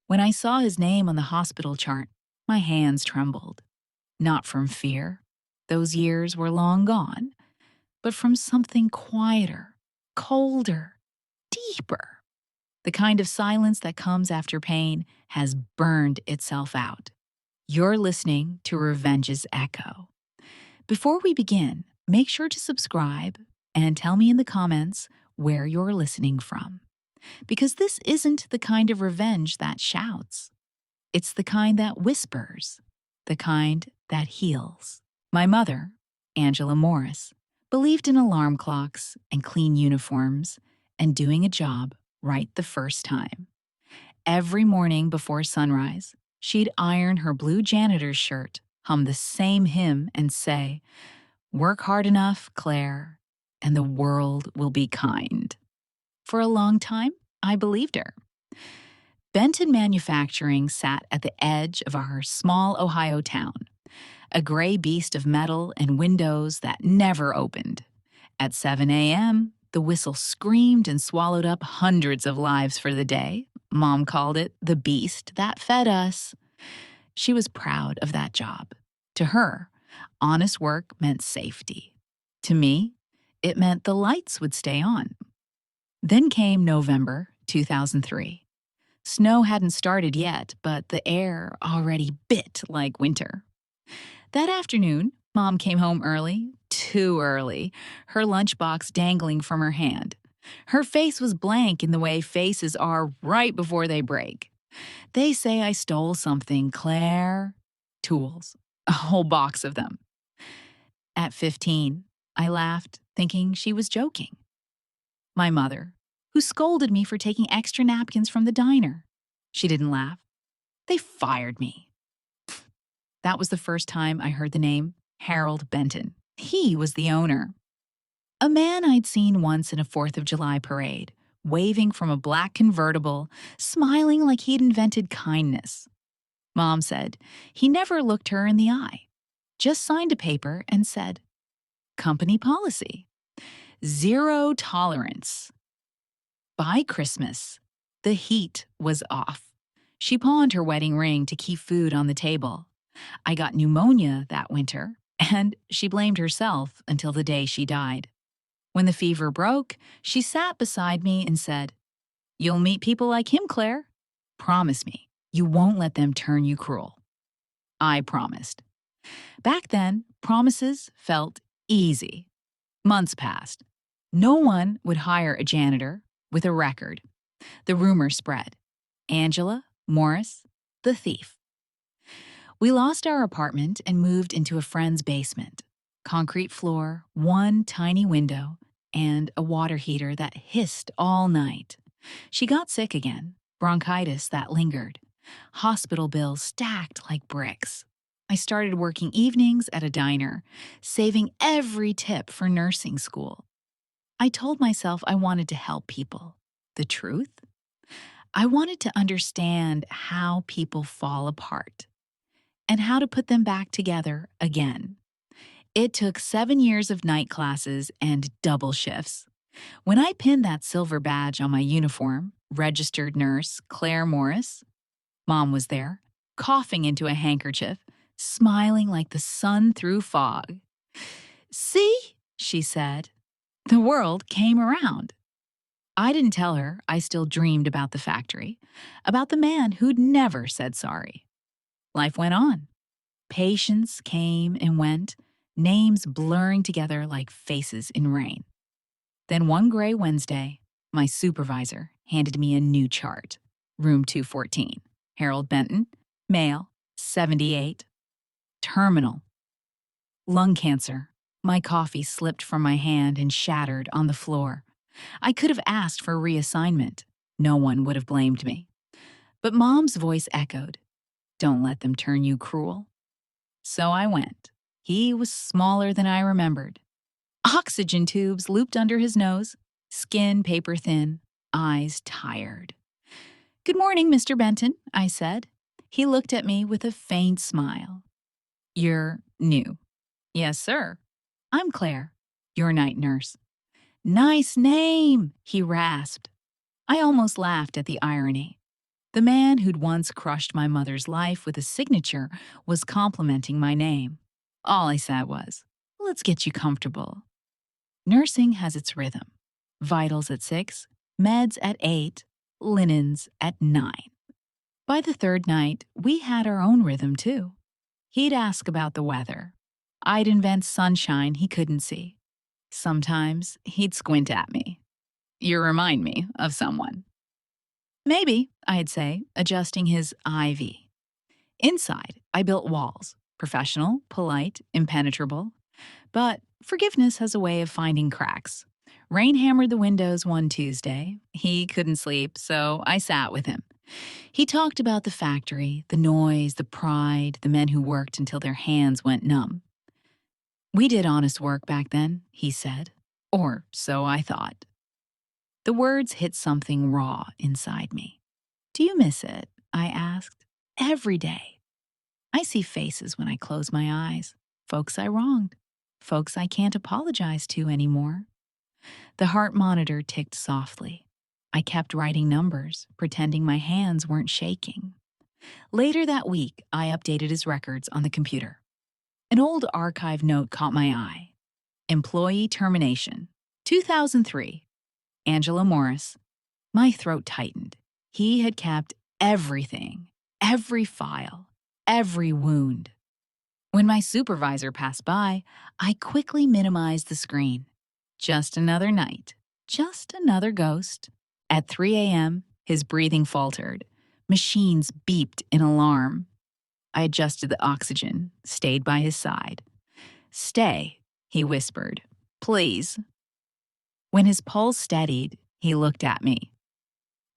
When I saw his name on the hospital chart, my hands trembled. Not from fear, those years were long gone, but from something quieter, colder, deeper. The kind of silence that comes after pain has burned itself out. You're listening to Revenge's Echo. Before we begin, make sure to subscribe and tell me in the comments where you're listening from. Because this isn't the kind of revenge that shouts. It's the kind that whispers, the kind that heals. My mother, Angela Morris, believed in alarm clocks and clean uniforms and doing a job right the first time. Every morning before sunrise, she'd iron her blue janitor's shirt, hum the same hymn, and say, "Work hard enough, Claire, and the world will be kind." For a long time, I believed her. Benton Manufacturing sat at the edge of our small Ohio town, a gray beast of metal and windows that never opened. At 7 a.m., the whistle screamed and swallowed up hundreds of lives for the day. Mom called it the beast that fed us. She was proud of that job. To her, honest work meant safety. To me, it meant the lights would stay on. Then came November 2003. Snow hadn't started yet, but the air already bit like winter. That afternoon, Mom came home early, too early, her lunchbox dangling from her hand. Her face was blank in the way faces are right before they break. "They say I stole something, Claire." Tools. A whole box of them. At 15, I laughed, thinking she was joking. My mother, who scolded me for taking extra napkins from the diner. She didn't laugh. "They fired me." That was the first time I heard the name Harold Benton. He was the owner. A man I'd seen once in a 4th of July parade, waving from a black convertible, smiling like he'd invented kindness. Mom said he never looked her in the eye, just signed a paper and said, "Company policy. Zero tolerance." By Christmas, the heat was off. She pawned her wedding ring to keep food on the table. I got pneumonia that winter, and she blamed herself until the day she died. When the fever broke, she sat beside me and said, "You'll meet people like him, Claire. Promise me you won't let them turn you cruel." I promised. Back then, promises felt easy. Months passed. No one would hire a janitor with a record. The rumor spread. Angela Morris, the thief. We lost our apartment and moved into a friend's basement. Concrete floor, one tiny window, and a water heater that hissed all night. She got sick again, bronchitis that lingered. Hospital bills stacked like bricks. I started working evenings at a diner, saving every tip for nursing school. I told myself I wanted to help people. The truth? I wanted to understand how people fall apart and how to put them back together again. It took 7 years of night classes and double shifts. When I pinned that silver badge on my uniform, registered nurse Claire Morris, Mom was there, coughing into a handkerchief, smiling like the sun through fog. "See," she said, "the world came around." I didn't tell her I still dreamed about the factory, about the man who'd never said sorry. Life went on. Patients came and went, names blurring together like faces in rain. Then one gray Wednesday, my supervisor handed me a new chart. Room 214. Harold Benton, male, 78. Terminal. Lung cancer. My coffee slipped from my hand and shattered on the floor. I could have asked for reassignment. No one would have blamed me. But Mom's voice echoed, "Don't let them turn you cruel." So I went. He was smaller than I remembered. Oxygen tubes looped under his nose, skin paper thin, eyes tired. "Good morning, Mr. Benton," I said. He looked at me with a faint smile. "You're new." "Yes, sir." "I'm Claire, your night nurse." "Nice name," he rasped. I almost laughed at the irony. The man who'd once crushed my mother's life with a signature was complimenting my name. All I said was, "Let's get you comfortable." Nursing has its rhythm. Vitals at 6, meds at 8, linens at 9. By the third night, we had our own rhythm too. He'd ask about the weather. I'd invent sunshine he couldn't see. Sometimes he'd squint at me. "You remind me of someone." "Maybe," I'd say, adjusting his IV. Inside, I built walls, professional, polite, impenetrable. But forgiveness has a way of finding cracks. Rain hammered the windows one Tuesday. He couldn't sleep, so I sat with him. He talked about the factory, the noise, the pride, the men who worked until their hands went numb. "We did honest work back then," he said. Or so I thought. The words hit something raw inside me. "Do you miss it?" I asked. "Every day. I see faces when I close my eyes. Folks I wronged. Folks I can't apologize to anymore." The heart monitor ticked softly. I kept writing numbers, pretending my hands weren't shaking. Later that week, I updated his records on the computer. An old archive note caught my eye. "Employee termination. 2003. Angela Morris." My throat tightened. He had kept everything, every file, every wound. When my supervisor passed by, I quickly minimized the screen. Just another night. Just another ghost. At 3 a.m., his breathing faltered. Machines beeped in alarm. I adjusted the oxygen, stayed by his side. "Stay," he whispered. "Please." When his pulse steadied, he looked at me.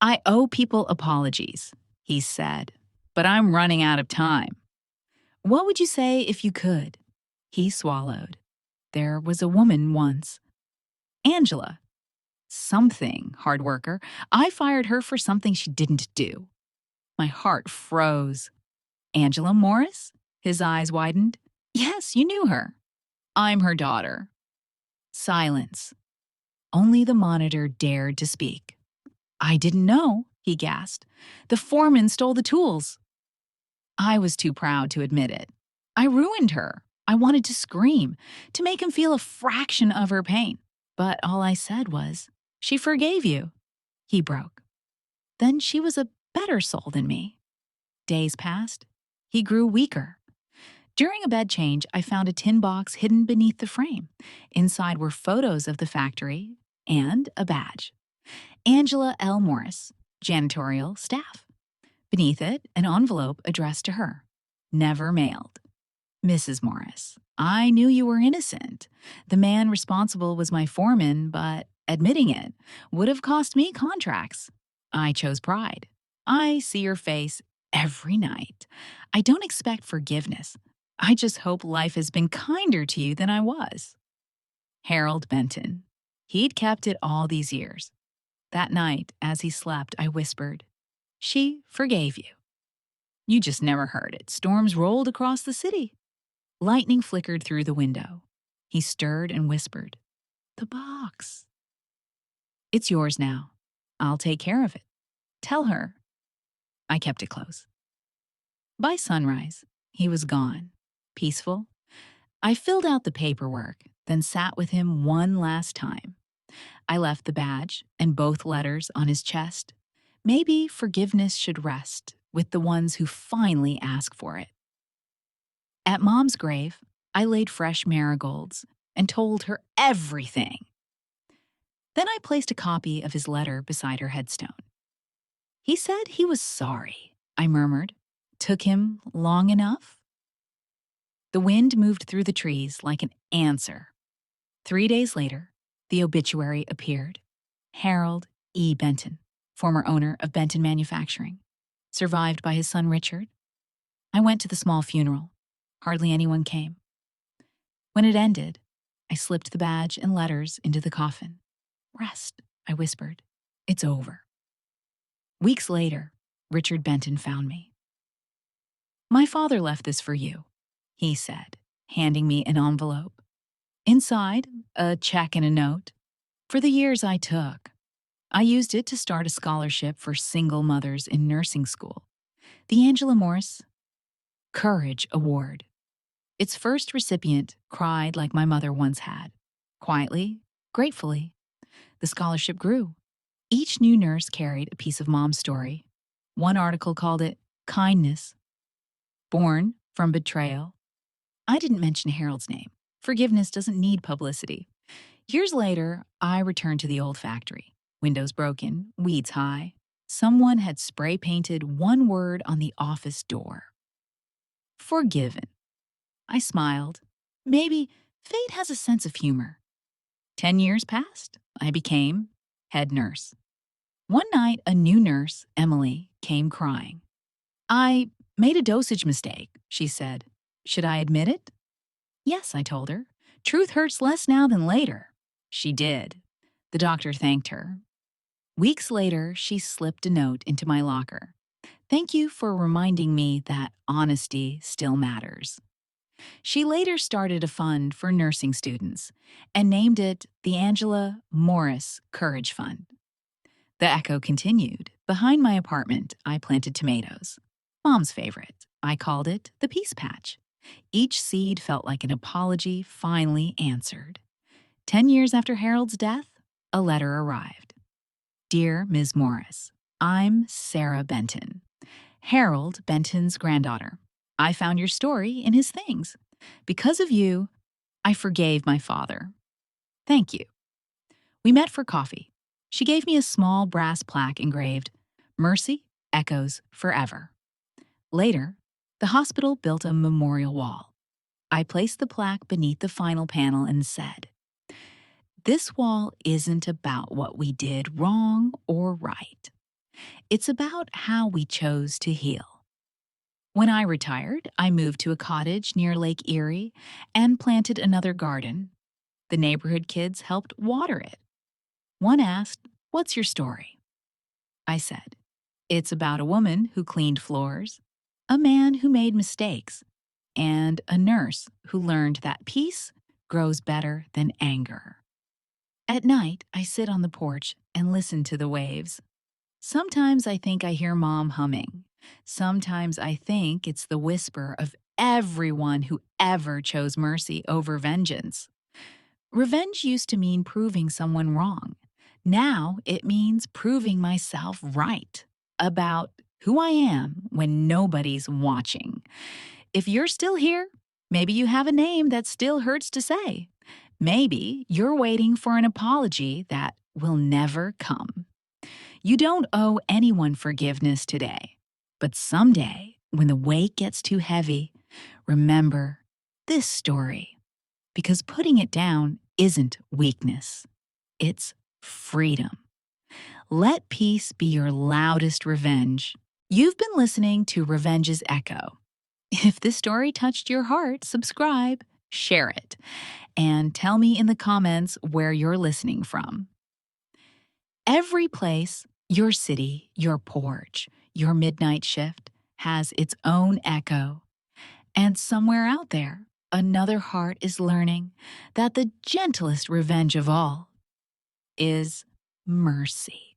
"I owe people apologies," he said, "but I'm running out of time. What would you say if you could?" He swallowed. "There was a woman once. Angela. Something, hard worker. I fired her for something she didn't do." My heart froze. "Angela Morris?" His eyes widened. "Yes, you knew her." "I'm her daughter." Silence. Only the monitor dared to speak. "I didn't know," he gasped. "The foreman stole the tools." I was too proud to admit it. I ruined her. I wanted to scream, to make him feel a fraction of her pain. But all I said was, "She forgave you." He broke. Then she was a better soul than me. Days passed. He grew weaker. During a bed change, I found a tin box hidden beneath the frame. Inside were photos of the factory and a badge. "Angela L. Morris, janitorial staff." Beneath it, an envelope addressed to her. Never mailed. "Mrs. Morris, I knew you were innocent. The man responsible was my foreman, but admitting it would have cost me contracts. I chose pride. I see your face every night. I don't expect forgiveness. I just hope life has been kinder to you than I was." Harold Benton. He'd kept it all these years. That night, as he slept, I whispered, "She forgave you." You just never heard it. Storms rolled across the city. Lightning flickered through the window. He stirred and whispered, "The box." "It's yours now. I'll take care of it. Tell her." I kept it close. By sunrise, he was gone. Peaceful. I filled out the paperwork, then sat with him one last time. I left the badge and both letters on his chest. Maybe forgiveness should rest with the ones who finally ask for it. At Mom's grave, I laid fresh marigolds and told her everything. Then I placed a copy of his letter beside her headstone. "He said he was sorry," I murmured. "Took him long enough?" The wind moved through the trees like an answer. 3 days later, the obituary appeared. Harold E. Benton, former owner of Benton Manufacturing, survived by his son Richard. I went to the small funeral. Hardly anyone came. When it ended, I slipped the badge and letters into the coffin. "Rest," I whispered. "It's over." Weeks later, Richard Benton found me. "My father left this for you," he said, handing me an envelope. Inside, a check and a note. "For the years I took." I used it to start a scholarship for single mothers in nursing school, the Angela Morris Courage Award. Its first recipient cried like my mother once had. Quietly, gratefully, the scholarship grew. Each new nurse carried a piece of mom's story. One article called it Kindness, Born from Betrayal. I didn't mention Harold's name. Forgiveness doesn't need publicity. Years later, I returned to the old factory. Windows broken, weeds high. Someone had spray painted one word on the office door. Forgiven. I smiled. Maybe fate has a sense of humor. 10 years passed. I became head nurse. One night, a new nurse, Emily, came crying. I made a dosage mistake, she said. Should I admit it? Yes, I told her. Truth hurts less now than later. She did. The doctor thanked her. Weeks later, she slipped a note into my locker. Thank you for reminding me that honesty still matters. She later started a fund for nursing students and named it the Angela Morris Courage Fund. The echo continued. Behind my apartment, I planted tomatoes. Mom's favorite. I called it the Peace Patch. Each seed felt like an apology finally answered. 10 years after Harold's death, a letter arrived. Dear Ms. Morris, I'm Sarah Benton, Harold Benton's granddaughter. I found your story in his things. Because of you, I forgave my father. Thank you. We met for coffee. She gave me a small brass plaque engraved, Mercy echoes forever. Later, the hospital built a memorial wall. I placed the plaque beneath the final panel and said, this wall isn't about what we did wrong or right. It's about how we chose to heal. When I retired, I moved to a cottage near Lake Erie and planted another garden. The neighborhood kids helped water it. One asked, "What's your story?" I said, "It's about a woman who cleaned floors, a man who made mistakes, and a nurse who learned that peace grows better than anger." At night, I sit on the porch and listen to the waves. Sometimes I think I hear Mom humming. Sometimes I think it's the whisper of everyone who ever chose mercy over vengeance. Revenge used to mean proving someone wrong. Now it means proving myself right about who I am when nobody's watching. If you're still here, maybe you have a name that still hurts to say. Maybe you're waiting for an apology that will never come. You don't owe anyone forgiveness today. But someday, when the weight gets too heavy, remember this story. Because putting it down isn't weakness. It's freedom. Let peace be your loudest revenge. You've been listening to Revenge's Echo. If this story touched your heart, subscribe, share it, and tell me in the comments where you're listening from. Every place, your city, your porch, your midnight shift, has its own echo. And somewhere out there, another heart is learning that the gentlest revenge of all is mercy.